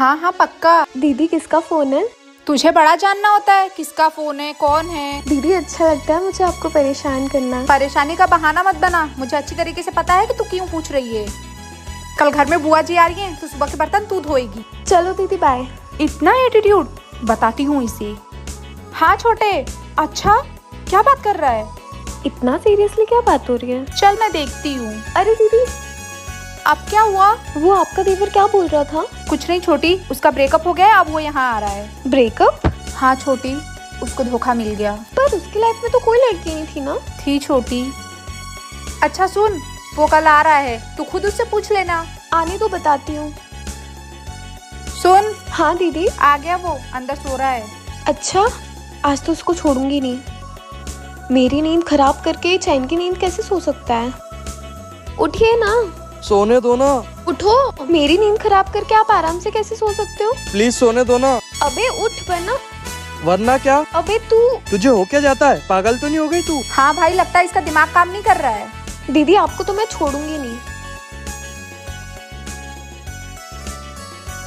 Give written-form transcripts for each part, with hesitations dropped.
हाँ हाँ पक्का। दीदी किसका फोन है? तुझे बड़ा जानना होता है किसका फोन है कौन है? दीदी अच्छा लगता है मुझे आपको परेशान करना। परेशानी का बहाना मत बना, मुझे अच्छी तरीके से पता है कि तू क्यों पूछ रही है। कल घर में बुआ जी आ रही हैं, तो सुबह के बर्तन तू धोएगी। चलो दीदी बाय। इतना एटीट्यूड, बताती हूँ इसे। हाँ छोटे, अच्छा क्या बात कर रहा है? इतना सीरियसली क्या बात हो रही है? चल मैं देखती हूँ। अरे दीदी अब क्या हुआ? वो आपका देवर क्या बोल रहा था? कुछ नहीं छोटी, उसका ब्रेकअप हो गया है, अब वो यहाँ आ रहा है। ब्रेकअप? हाँ छोटी, उसको धोखा मिल गया। पर उसकी लाइफ में तो कोई लड़की नहीं थी ना। थी छोटी। अच्छा सुन, वो कल आ रहा है, तू खुद उससे पूछ लेना। आने तो बताती हूँ। सुन। हाँ दीदी। आ गया, वो अंदर सो रहा है। अच्छा, आज तो उसको छोड़ूंगी नहीं। मेरी नींद खराब करके चैन की नींद कैसे सो सकता है? उठिए ना। सोने दो ना। उठो। मेरी नींद खराब करके आप आराम से कैसे सो सकते हो? प्लीज सोने दो ना। अबे उठ वरना। वरना क्या? अबे तू। तुझे हो क्या जाता है? पागल तो नहीं हो गई तू? हाँ भाई, लगता है इसका दिमाग काम नहीं कर रहा है। दीदी आपको तो मैं छोड़ूंगी नहीं।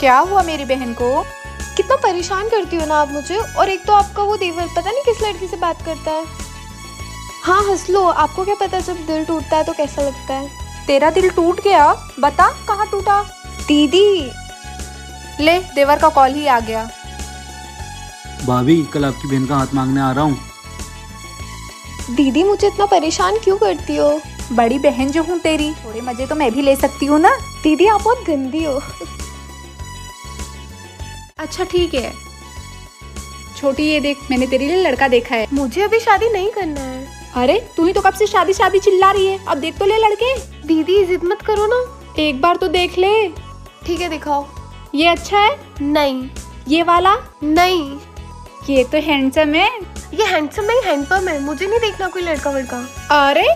क्या हुआ मेरी बहन को? कितना परेशान करती हो ना आप मुझे। और एक तो आपका वो देवर पता नहीं किस लड़की से बात करता है। हाँ हंस लो, आपको क्या पता जब दिल टूटता है तो कैसा लगता है। तेरा दिल टूट गया? बता कहाँ टूटा? दीदी। ले, देवर का कॉल ही आ गया। भाभी कल आपकी बहन का हाथ मांगने आ रहा हूँ। दीदी मुझे इतना परेशान क्यों करती हो? बड़ी बहन जो हूँ तेरी, थोड़े मजे तो मैं भी ले सकती हूँ ना। दीदी आप बहुत गंदी हो। अच्छा ठीक है छोटी, ये देख मैंने तेरे लिए लड़का देखा है। मुझे अभी शादी नहीं करना है। अरे तू ही तो कब से शादी शादी चिल्ला रही है, अब देख तो ले लड़के। दीदी जिद मत करो ना। एक बार तो देख ले। ठीक है दिखाओ। ये अच्छा है? नहीं। ये वाला? नहीं। ये तो हैंडसम है। ये हैंडसम नहीं हैंडपम है। मुझे नहीं देखना कोई लड़का वड़का। अरे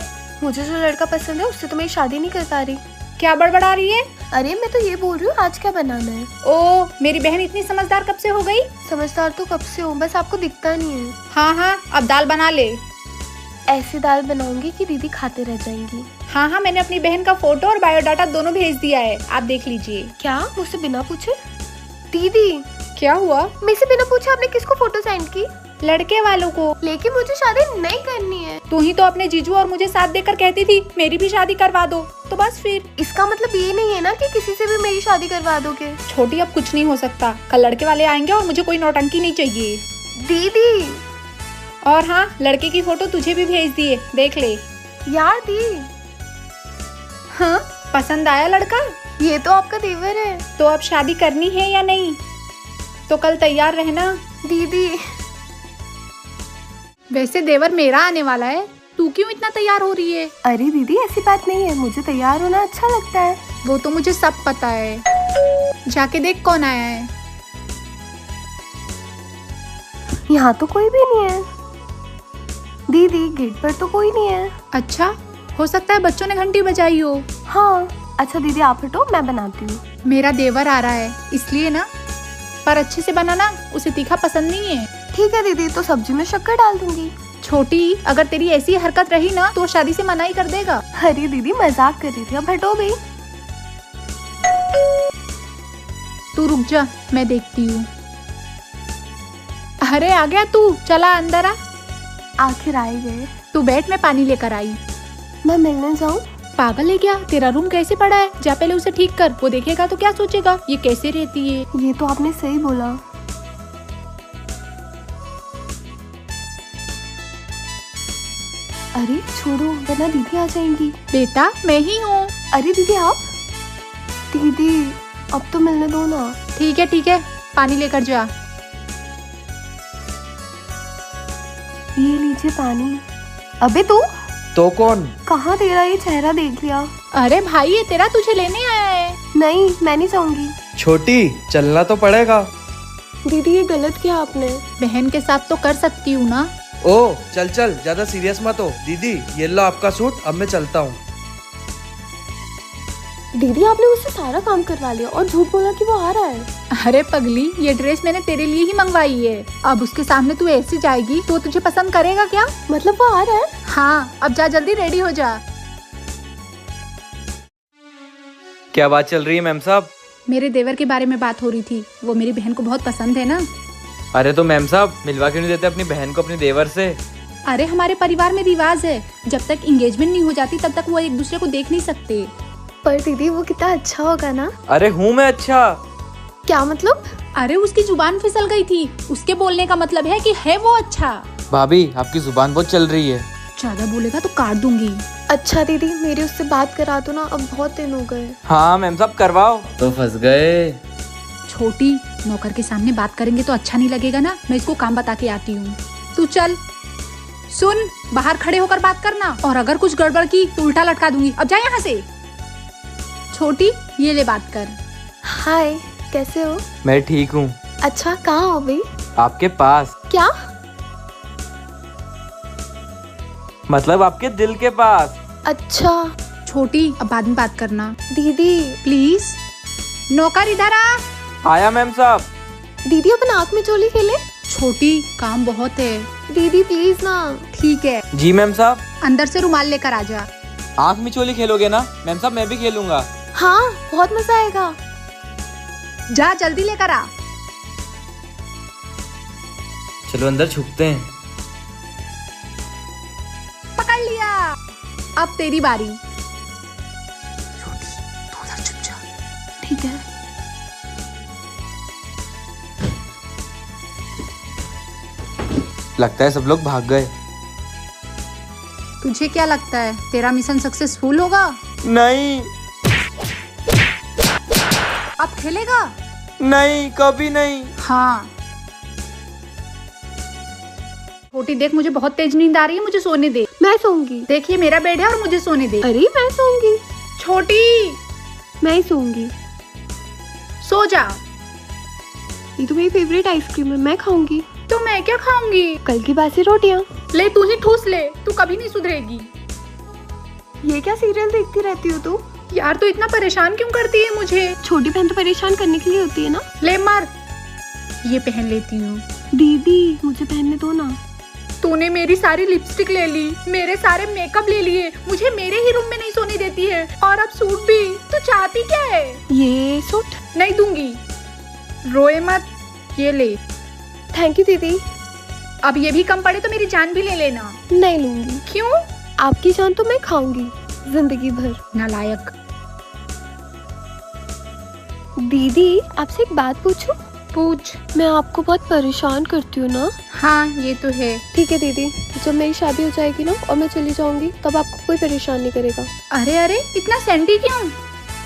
मुझे जो लड़का पसंद है उससे तो मैं शादी नहीं कर पा रही। क्या बड़बड़ा रही है? अरे मैं तो ये बोल रही हूँ आज क्या बनाना है। ओ मेरी बहन इतनी समझदार कब से हो गई? समझदार तो कब से हूँ, बस आपको दिखता नहीं है। हाँ हाँ, अब दाल बना ले। ऐसी दाल बनाऊंगी कि दीदी खाते रह जाएंगी। हाँ हाँ, मैंने अपनी बहन का फोटो और बायोडाटा दोनों भेज दिया है, आप देख लीजिए। क्या मुझसे बिना पूछे? दीदी क्या हुआ? मुझसे बिना पूछे आपने किसको फोटो सेंड की? लड़के वालों को। लेकिन मुझे शादी नहीं करनी है। तू ही तो अपने जीजू और मुझे साथ देकर कहती थी मेरी भी शादी करवा दो, तो बस फिर। इसका मतलब ये नहीं है ना कि किसी से भी मेरी शादी करवा दोगे। छोटी अब कुछ नहीं हो सकता, कल लड़के वाले आएंगे और मुझे कोई नौटंकी नहीं चाहिए। दीदी। और हाँ, लड़के की फोटो तुझे भी भेज दिए, देख ले। यार दी। हाँ, पसंद आया लड़का? ये तो आपका देवर है। तो अब शादी करनी है या नहीं? तो कल तैयार रहना। दीदी। वैसे देवर मेरा आने वाला है, तू क्यों इतना तैयार हो रही है? अरे दीदी ऐसी बात नहीं है, मुझे तैयार होना अच्छा लगता है। वो तो मुझे सब पता है। जाके देख कौन आया है। यहाँ तो कोई भी नहीं है। दीदी गेट पर तो कोई नहीं है। अच्छा, हो सकता है बच्चों ने घंटी बजाई हो। हाँ। अच्छा दीदी आप हटो, मैं बनाती हूँ। मेरा देवर आ रहा है इसलिए ना, पर अच्छे से बनाना, उसे तीखा पसंद नहीं है। ठीक है दीदी, तो सब्जी में शक्कर डाल दूंगी। छोटी, अगर तेरी ऐसी हरकत रही ना तो शादी से मना ही कर देगा। अरे दीदी मजाक कर रही थी, अब हटो भी। तू रुक जा, मैं देखती हूँ। अरे आ गया तू, चला अंदर आ। आखिर आए गए। तू बैठ, मैं पानी लेकर आई। मैं मिलने जाऊँ? पागल है क्या? तेरा रूम कैसे पड़ा है? जा पहले उसे ठीक कर, वो देखेगा तो क्या सोचेगा, ये कैसे रहती है। ये तो आपने सही बोला। अरे छोड़ो वरना दीदी आ जाएंगी। बेटा मैं ही हूँ। अरे दीदी आप। दीदी अब तो मिलने दो ना। ठीक है, पानी लेकर जा। ये लीजिए पानी। अबे तू तो कौन? कहाँ तेरा ये चेहरा देख लिया। अरे भाई, ये तेरा तुझे लेने आया है। नहीं मैं नहीं जाऊंगी। छोटी चलना तो पड़ेगा। दीदी ये गलत किया आपने। बहन के साथ तो कर सकती हूँ ना। ओ चल चल, ज्यादा सीरियस मत हो। दीदी ये लो आपका सूट, अब मैं चलता हूँ। दीदी आपने मुझसे सारा काम करवा लिया और झूठ बोला कि वो आ रहा है। अरे पगली, ये ड्रेस मैंने तेरे लिए ही मंगवाई है। अब उसके सामने तू ऐसे जाएगी तो तुझे पसंद करेगा क्या? मतलब वो आ रहा है? हाँ, अब जा जल्दी रेडी हो जा। क्या बात चल रही है मैम साहब? मेरे देवर के बारे में बात हो रही थी, वो मेरी बहन को बहुत पसंद है ना। अरे तो मैम साहब मिलवा क्यों नहीं देते अपनी बहन को अपने देवर से? अरे हमारे परिवार में रिवाज है, जब तक एंगेजमेंट नहीं हो जाती तब तक वो एक दूसरे को देख नहीं सकते। पर दीदी वो कितना अच्छा होगा ना। अरे हूँ मैं अच्छा। क्या मतलब? अरे उसकी जुबान फिसल गई थी, उसके बोलने का मतलब है कि है वो अच्छा। भाभी आपकी जुबान बहुत चल रही है। ज्यादा बोलेगा तो काट दूंगी। अच्छा दीदी मेरी उससे बात करा दो ना, अब बहुत दिन हो गए। हाँ मैम साहब करवाओ। तो फंस गए। छोटी, नौकर के सामने बात करेंगे तो अच्छा नहीं लगेगा ना, मैं इसको काम बता के आती हूँ। तू चल। सुन, बाहर खड़े होकर बात करना, और अगर कुछ गड़बड़ की तो उल्टा लटका दूंगी। अब जा यहाँ से। छोटी, ये ले बात कर। हाय, कैसे हो? मैं ठीक हूँ। अच्छा कहाँ हो भाई? आपके पास। क्या? मतलब आपके दिल के पास। अच्छा छोटी, अब बाद में बात करना दीदी। प्लीज। नौकर इधर आ। आया मैम साहब। दीदी अपन आँख में चोली खेले? छोटी, काम बहुत है। दीदी प्लीज ना। ठीक है, जी मैम साहब। अंदर से रुमाल लेकर आ जा। आँख में चोली खेलोगे ना मैम साहब? मैं भी खेलूंगा। हाँ बहुत मजा आएगा। जा जल्दी लेकर आ। चलो अंदर छुपते हैं। पकड़ लिया। अब तेरी बारी। छोटी, तू उधर छुप जा। ठीक है। लगता है सब लोग भाग गए। तुझे क्या लगता है तेरा मिशन सक्सेसफुल होगा? नहीं अब खेलेगा? नहीं, कभी नहीं। हाँ। छोटी देख, मुझे बहुत तेज नींद आ रही है, मुझे सोने दे। मैं सोऊंगी। देखिए मेरा बेड है और मुझे सोने दे। अरे मैं सोऊंगी। छोटी, मैं ही सोऊंगी। सो जा। ये तो मेरी फेवरेट आइसक्रीम है, मैं खाऊंगी। तो मैं क्या खाऊंगी? कल की बासी रोटियां। ले तू ही ठूस ले, तू कभी नहीं सुधरेगी। ये क्या सीरियल देखती रहती हो तू? यार तू इतना परेशान क्यों करती है मुझे? छोटी बहन तो परेशान करने के लिए होती है ना। ले मर, ये पहन लेती हूँ। दीदी मुझे पहनने दो ना। तूने मेरी सारी लिपस्टिक ले ली, मेरे सारे मेकअप ले लिए, मुझे मेरे ही रूम में नहीं सोने देती है, और अब सूट भी। तू चाहती क्या है? ये सूट नहीं दूंगी। रोए मत, ये ले। थैंक यू दीदी। अब ये भी कम पड़े तो मेरी जान भी ले लेना। नहीं लूंगी। क्यों? आपकी जान तो मैं खाऊंगी जिंदगी भर। नालायक। दीदी आपसे एक बात पूछूं? पूछ। मैं आपको बहुत परेशान करती हूँ ना? हाँ ये तो है। ठीक है दीदी, जब मेरी शादी हो जाएगी ना और मैं चली जाऊंगी तब आपको कोई परेशान नहीं करेगा। अरे अरे, इतना सेंटी क्यों?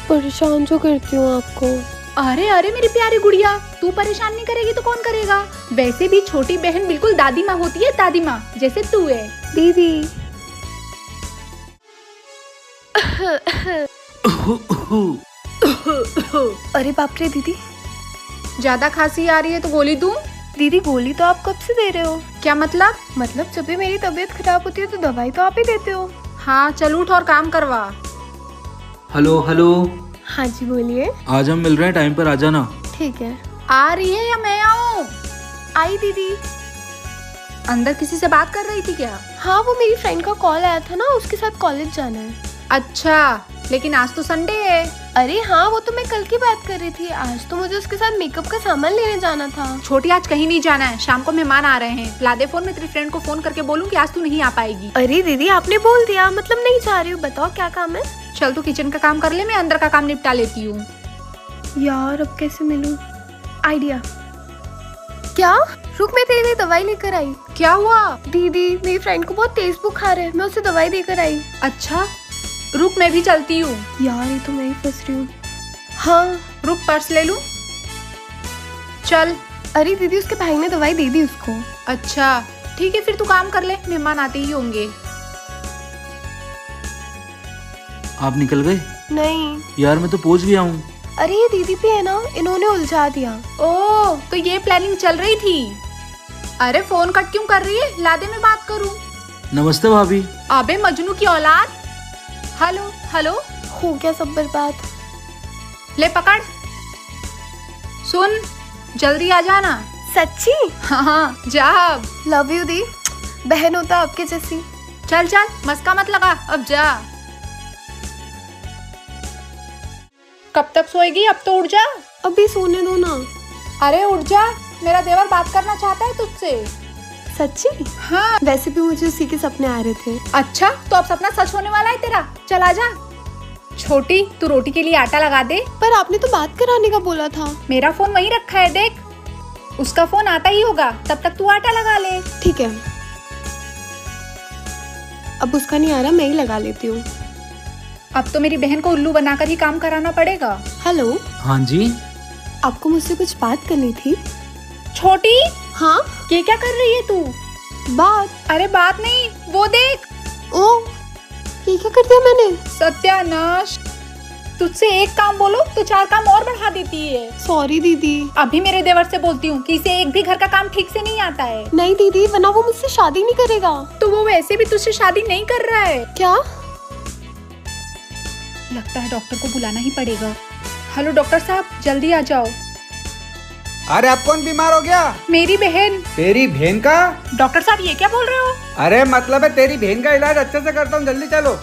परेशान जो करती हूँ आपको। अरे अरे मेरी प्यारी गुड़िया, तू परेशान नहीं करेगी तो कौन करेगा? वैसे भी छोटी बहन बिल्कुल दादी माँ होती है, दादी माँ जैसे तू है। दीदी अरे बाप रे दीदी, ज्यादा खांसी आ रही है तो गोली दूं? दीदी गोली तो आप कब से दे रहे हो? क्या मतलब? मतलब जब भी मेरी तबीयत खराब होती है तो दवाई तो आप ही देते हो। हाँ चल उठ और काम करवा। Hello hello. हाँ जी बोलिए। आज हम मिल रहे हैं, टाइम पर आ जाना। ठीक है। आ रही है या मैं आऊँ? आई दीदी। अंदर किसी से बात कर रही थी क्या? हाँ वो मेरी फ्रेंड का कॉल आया था ना, उसके साथ कॉलेज जाना है। अच्छा, लेकिन आज तो संडे है। अरे हाँ वो तो मैं कल की बात कर रही थी, आज तो मुझे उसके साथ मेकअप का सामान लेने जाना था। छोटी आज कहीं नहीं जाना है, शाम को मेहमान आ रहे हैं। ला दे फोन, में तेरी फ्रेंड को फोन करके बोलूं कि आज तू नहीं आ पाएगी। अरे दीदी आपने बोल दिया, मतलब नहीं जा रही हूँ। बताओ क्या काम है? चल तू किचन का काम कर ले, मैं अंदर का काम निपटा लेती हूँ। यार अब कैसे मिलूं? आइडिया। क्या? रुक, मैं तेरे लिए दवाई लेकर आई। क्या हुआ? दीदी मेरी फ्रेंड को बहुत तेज बुखार है, मैं उसे दवाई देकर आई। अच्छा रुक, मैं भी चलती हूँ। यार ये तो मैं ही फंस रही हूँ। हाँ रुक, पर्स ले लूं। चल। अरे दीदी उसके भाई ने दवाई दे दी उसको। अच्छा ठीक है, फिर तू काम कर ले, मेहमान आते ही होंगे। आप निकल गए? नहीं यार मैं तो पहुंच गया हूँ। अरे ये दीदी भी है ना, इन्होंने उलझा दिया। ओह तो ये प्लानिंग चल रही थी। अरे फोन कट क्यों कर रही है? लादे में बात करूं। नमस्ते भाभी। अबे मजनू की औलाद। Hello hello. हो गया सब बर्बाद। ले पकड़। सुन, जल्दी आ जाना। सच्ची? हाँ जा अब। लव यू दी, बहन होता आपके जैसी। चल चल, मस्का मत लगा, अब जा। कब तक सोएगी? अब तो उठ जा। अभी सोने दो ना। अरे उठ जा, मेरा देवर बात करना चाहता है तुझसे। सच्ची? हाँ। वैसे भी मुझे उसी के सपने आ रहे थे। अच्छा, तो अब सपना सच होने वाला है तेरा। चल आजा। छोटी, तू रोटी के लिए आटा लगा दे। पर आपने तो बात कराने का बोला था। मेरा फोन वहीं रखा है, देख। उसका फोन आता ही होगा, तब तक तू आटा लगा ले। ठीक है, अब उसका नहीं आ रहा, मैं ही लगा लेती हूँ। अब तो मेरी बहन को उल्लू बनाकर ही काम कराना पड़ेगा। हेलो, हाँ जी। आपको मुझसे कुछ बात करनी थी। छोटी, हाँ? ये क्या कर रही है तू? बात? अरे बात नहीं, वो देख। ओ, ये क्या कर दिया मैंने? सत्यानाश, तुझसे एक काम बोलो तो 4 काम और बढ़ा देती है। सॉरी दीदी। अभी मेरे देवर से बोलती हूँ कि इसे एक भी घर का काम ठीक से नहीं आता है। नहीं दीदी, वरना वो मुझसे शादी नहीं करेगा। तो वो वैसे भी तुझसे शादी नहीं कर रहा है। क्या? लगता है डॉक्टर को बुलाना ही पड़ेगा। हेलो डॉक्टर साहब, जल्दी आ जाओ। अरे अब कौन बीमार हो गया? मेरी बहन। तेरी बहन का? डॉक्टर साहब ये क्या बोल रहे हो? अरे मतलब है तेरी बहन का इलाज अच्छे से करता हूँ, जल्दी चलो।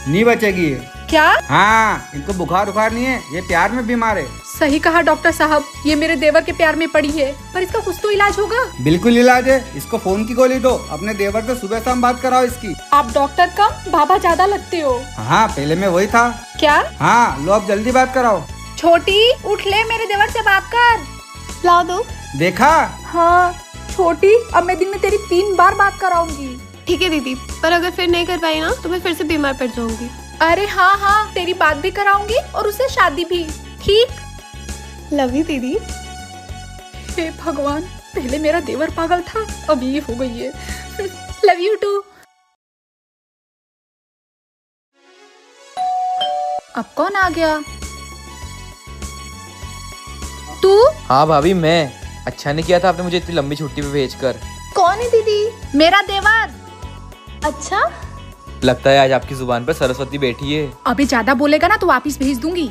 नहीं बचेगी ये। क्या? हाँ, इनको बुखार उखार नहीं है, ये प्यार में बीमार है। सही कहा डॉक्टर साहब, ये मेरे देवर के प्यार में पड़ी है, पर इसका कुछ तो इलाज होगा। बिल्कुल इलाज है, इसको फोन की गोली दो, अपने देवर से सुबह शाम बात कराओ इसकी। आप डॉक्टर कम बाबा ज्यादा लगते हो। हाँ, पहले मैं वही था। क्या? हाँ, लो अब जल्दी बात कराओ। छोटी, उठ ले, मेरे देवर से बात कर। ला दो। देखा? हाँ छोटी, अब मैं दिन में तेरी 3 बार बात कराऊंगी। ठीक है दीदी, पर अगर फिर नहीं कर पाई ना तो मैं फिर से बीमार पड़ जाऊंगी। अरे हाँ हाँ, तेरी बात भी कराऊंगी और उससे शादी भी, ठीक? लव यू दीदी। हे भगवान, पहले मेरा देवर पागल था, अब ये हो गई है। Love you too. अब कौन आ गया? तू? हाँ भाभी, मैं। अच्छा नहीं किया था आपने मुझे इतनी लंबी छुट्टी पे भेजकर। कौन है दीदी? मेरा देवर। अच्छा, लगता है आज आपकी जुबान पर सरस्वती बैठी है। अभी ज्यादा बोलेगा ना तो वापिस भेज दूंगी।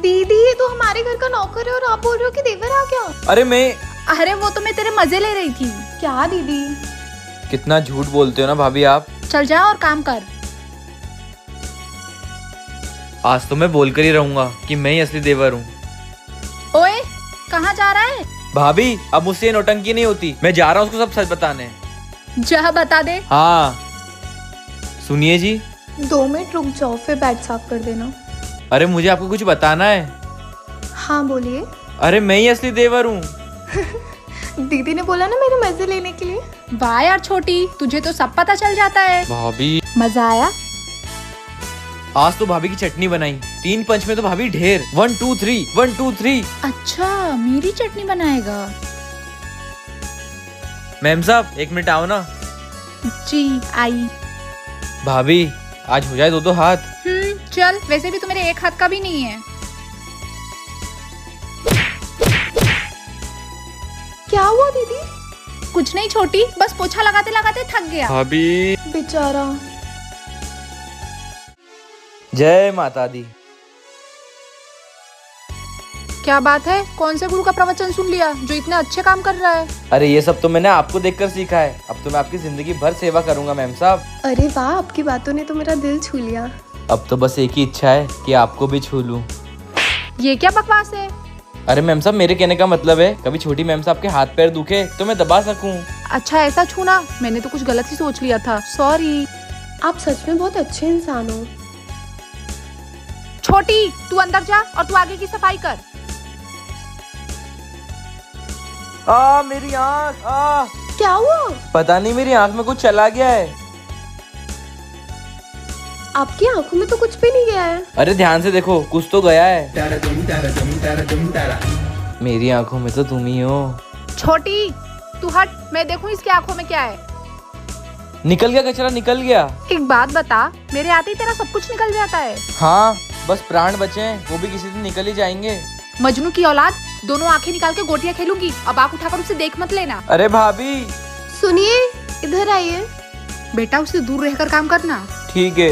दीदी ये तो हमारे घर का नौकर है और आप बोल रहे हो कि देवर आ गया। अरे वो तो मैं तेरे मजे ले रही थी। क्या दीदी? कितना झूठ बोलते हो ना भाभी आप। चल जा और काम कर। आज तो मैं बोलकर ही रहूंगा कि मैं ही असली देवर हूँ। ओए, कहाँ जा रहा है? भाभी अब मुझसे ये नौटंकी नहीं होती, मैं जा रहा हूँ उसको सब सच बताने। जा बता दे। हाँ सुनिए जी। 2 मिनट रुक जाओ, फिर बेड साफ कर देना। अरे मुझे आपको कुछ बताना है। हाँ बोलिए। अरे मैं ही असली देवर हूँ। दीदी ने बोला ना मेरे मजे लेने के लिए। वाह यार छोटी, तुझे तो सब पता चल जाता है। भाभी मजा आया? आज तो भाभी की चटनी बनाई, 3 पंच में तो भाभी ढेर। 1 2 3 1 2 3। अच्छा, मेरी चटनी बनाएगा? मैम साहब 1 मिनट आओ ना। जी आई। भाभी आज हो जाए 2 हाथ। चल, वैसे भी तो मेरे एक हाथ का भी नहीं है। क्या हुआ दीदी? कुछ नहीं छोटी, बस पोछा लगाते लगाते थक गया। भाभी बेचारा। जय माता दी। क्या बात है, कौन से गुरु का प्रवचन सुन लिया जो इतने अच्छे काम कर रहा है? अरे ये सब तो मैंने आपको देखकर सीखा है, अब तो मैं आपकी जिंदगी भर सेवा करूंगा मैम साहब। अरे वाह, आपकी बातों ने तो मेरा दिल छू लिया। अब तो बस एक ही इच्छा है कि आपको भी छू लूं। ये क्या बकवास है? अरे मैम साहब मेरे कहने का मतलब है कभी छोटी मैम साहब के हाथ पैर दुखे तो मैं दबा सकूं। अच्छा ऐसा छूना, मैंने तो कुछ गलत ही सोच लिया था, सॉरी। आप सच में बहुत अच्छे इंसान हो। छोटी, तू अंदर जा और तू आगे की सफाई कर। मेरी आँख। क्या हुआ? पता नहीं मेरी आँख में कुछ चला गया है। आपकी आंखों में तो कुछ भी नहीं गया है। अरे ध्यान से देखो, कुछ तो गया है। मेरी आंखों में तो तुम ही हो। छोटी तू हट, मैं देखूं इसकी आंखों में क्या है। निकल गया कचरा, निकल गया। एक बात बता, मेरे आते ही तेरा सब कुछ निकल जाता है? हाँ बस प्राण बचे हैं, वो भी किसी दिन निकल ही जाएंगे। मजनू की औलाद, दोनों आंखें निकाल के गोटियां खेलूंगी, अब आंख उठाकर उसे देख मत लेना। अरे भाभी सुनिए, इधर आइए। बेटा उससे दूर रहकर काम करना। ठीक है।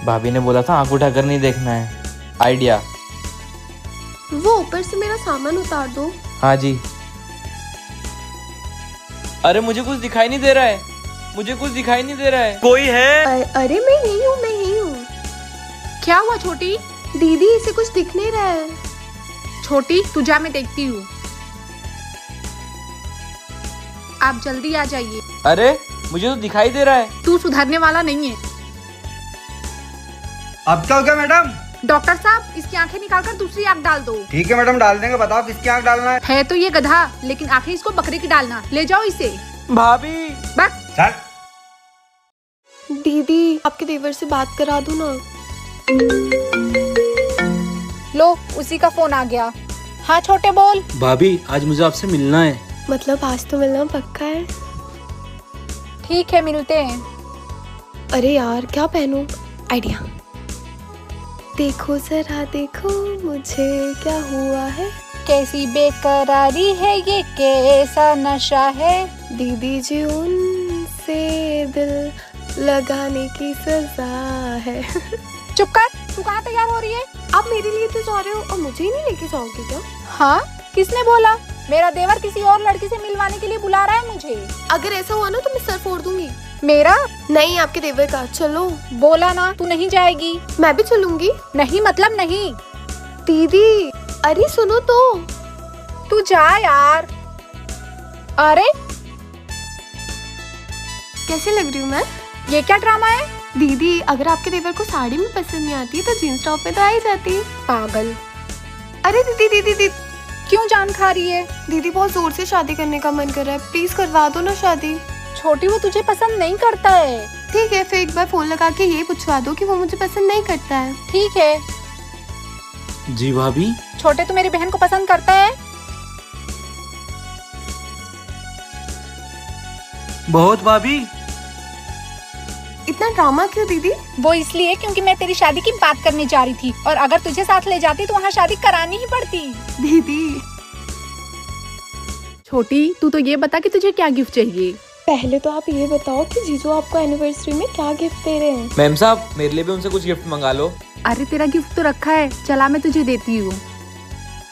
भाभी ने बोला था आंख उठाकर नहीं देखना है। आइडिया। वो ऊपर से मेरा सामान उतार दो। हाँ जी। अरे मुझे कुछ दिखाई नहीं दे रहा है, मुझे कुछ दिखाई नहीं दे रहा है। कोई है? अरे मैं यही हूँ, मैं यही हूँ। क्या हुआ छोटी? दीदी इसे कुछ दिख नहीं रहा है। छोटी तू जा, मैं देखती हूँ। आप जल्दी आ जाइए। अरे मुझे तो दिखाई दे रहा है। तू सुधरने वाला नहीं है। अब क्या हो गया मैडम? डॉक्टर साहब, इसकी आंखें निकालकर दूसरी आंख डाल दो। ठीक है मैडम, डाल देंगे। बताओ किसकी आंख डालना है? तो ये गधा, लेकिन आंखें इसको बकरे की डालना। ले जाओ इसे। भाभी बस। चल। दीदी आपके देवर से बात करा दूं ना? लो, उसी का फोन आ गया। हाँ छोटे बोल। भाभी आज मुझे आपसे मिलना है। मतलब आज तो मिलना पक्का है? ठीक है, मिलते हैं। अरे यार क्या पहनूं? आइडिया। देखो जरा देखो मुझे क्या हुआ है, कैसी बेकरारी है ये, कैसा नशा है। दीदी जी उनसे दिल लगाने की सजा है। चुप कर, तू कहाँ तैयार हो रही है? आप मेरे लिए तो जा रहे हो और मुझे ही नहीं लेके जाओगे क्या? हाँ, किसने बोला? मेरा देवर किसी और लड़की से मिलवाने के लिए बुला रहा है मुझे। अगर ऐसा हुआ ना तो मैं सर फोड़ दूंगी। मेरा नहीं, आपके देवर का। चलो। बोला ना, तू नहीं जाएगी। मैं भी चलूंगी। नहीं मतलब नहीं। दीदी अरे सुनो तो। तू जा यार। अरे कैसे लग रही हूँ मैं? ये क्या ड्रामा है? दीदी अगर आपके देवर को साड़ी में पसंद नहीं आती तो जीन्स टॉप में तो आ ही जाती। पागल। अरे दीदी दीदी दीदी क्यों जान खा रही है? दीदी बहुत जोर से शादी करने का मन कर रहा है, प्लीज करवा दो ना शादी। छोटी, वो तुझे पसंद नहीं करता है। ठीक है, फिर एक बार फोन लगा के ये पूछवा दो कि वो मुझे पसंद नहीं करता है। ठीक है। जी भाभी। छोटे, तू मेरी बहन को पसंद करता है? बहुत भाभी। इतना ड्रामा क्यों दीदी? वो इसलिए क्योंकि मैं तेरी शादी की बात करने जा रही थी, और अगर तुझे साथ ले जाती तो वहाँ शादी करानी ही पड़ती। दीदी छोटी, तू तो ये बता कि तुझे क्या गिफ्ट चाहिए। पहले तो आप ये बताओ कि जीजू आपको एनिवर्सरी में क्या गिफ्ट दे रहे हैं? मैम साहब, मेरे लिए भी उनसे कुछ गिफ्ट मंगा लो। अरे तेरा गिफ्ट तो रखा है, चला मैं तुझे देती हूँ।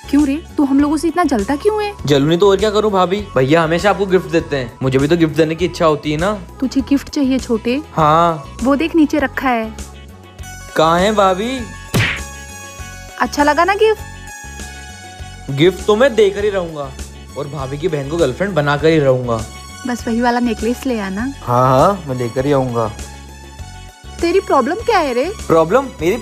क्यों रे, तू हम लोगों से इतना जलता क्यों है? जलूं नहीं तो और क्या करूं भाभी, भैया हमेशा आपको गिफ्ट देते हैं, मुझे भी तो गिफ्ट देने की इच्छा होती है ना। तुझे गिफ्ट चाहिए छोटे? हाँ। वो देख नीचे रखा है। कहाँ है भाभी? अच्छा लगा ना गिफ्ट? गिफ्ट तो मैं देकर ही रहूंगा और भाभी की बहन को गर्लफ्रेंड बनाकर ही रहूंगा। बस वही वाला नेकलेस ले आना। हाँ हाँ, मैं लेकर ही आऊंगा। तेरी प्रॉब्लम क्या है रे? प्रॉब्लम? मेरी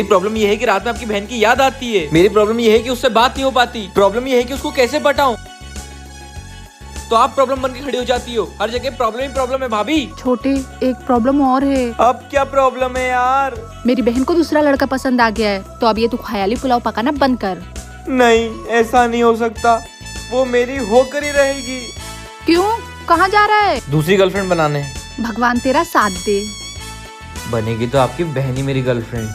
प्रॉब्लम ये है कि रात में आपकी बहन की याद आती है। मेरी प्रॉब्लम ये है कि उससे बात नहीं हो पाती। प्रॉब्लम ये है कि उसको कैसे पटाऊं। तो आप प्रॉब्लम बन के खड़ी हो जाती हो। हर जगह प्रॉब्लम ही प्रॉब्लम है भाभी। छोटे, एक प्रॉब्लम और है। अब क्या प्रॉब्लम है यार? मेरी बहन को दूसरा लड़का पसंद आ गया है, तो अब ये तू ख्याली पुलाव पकाना बंद कर। नहीं, ऐसा नहीं हो सकता, वो मेरी होकर ही रहेगी। क्यों? कहाँ जा रहा है? दूसरी गर्लफ्रेंड बनाने। भगवान तेरा साथ दे। बनेगी तो आपकी बहन ही मेरी गर्लफ्रेंड।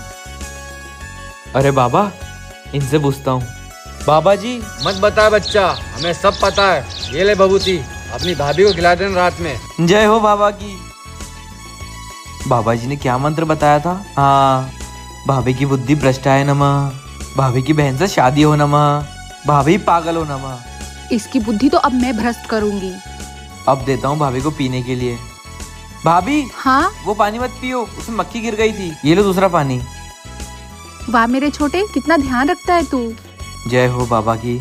अरे बाबा, इनसे पूछता हूँ। बाबा जी। मत बता बच्चा, हमें सब पता है। ये ले बबूती, अपनी भाभी को खिला देना रात में। जय हो बाबा की। बाबा जी ने क्या मंत्र बताया था? हाँ, भाभी की बुद्धि भ्रष्टाय नमः, भाभी की बहन से शादी हो नमः, भाभी पागल हो नमः। इसकी बुद्धि तो अब मैं भ्रष्ट करूंगी। अब देता हूँ भाभी को पीने के लिए। भाभी। हाँ? वो पानी मत पियो, उसमें मक्खी गिर गई थी। ये लो दूसरा पानी। वाह मेरे छोटे, कितना ध्यान रखता है तू। जय हो बाबा की।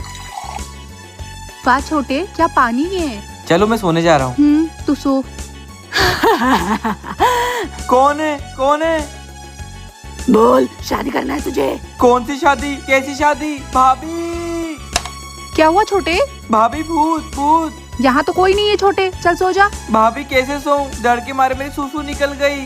वाह छोटे, क्या पानी है। चलो मैं सोने जा रहा हूँ। तू सो। कौन है? कौन है? बोल, शादी करना है तुझे? कौन सी शादी? कैसी शादी? भाभी। क्या हुआ छोटे? भाभी, भूत भूत। यहाँ तो कोई नहीं है छोटे, चल सो जा। भाभी कैसे सोऊं? डर के मारे मेरी सूसू निकल गई।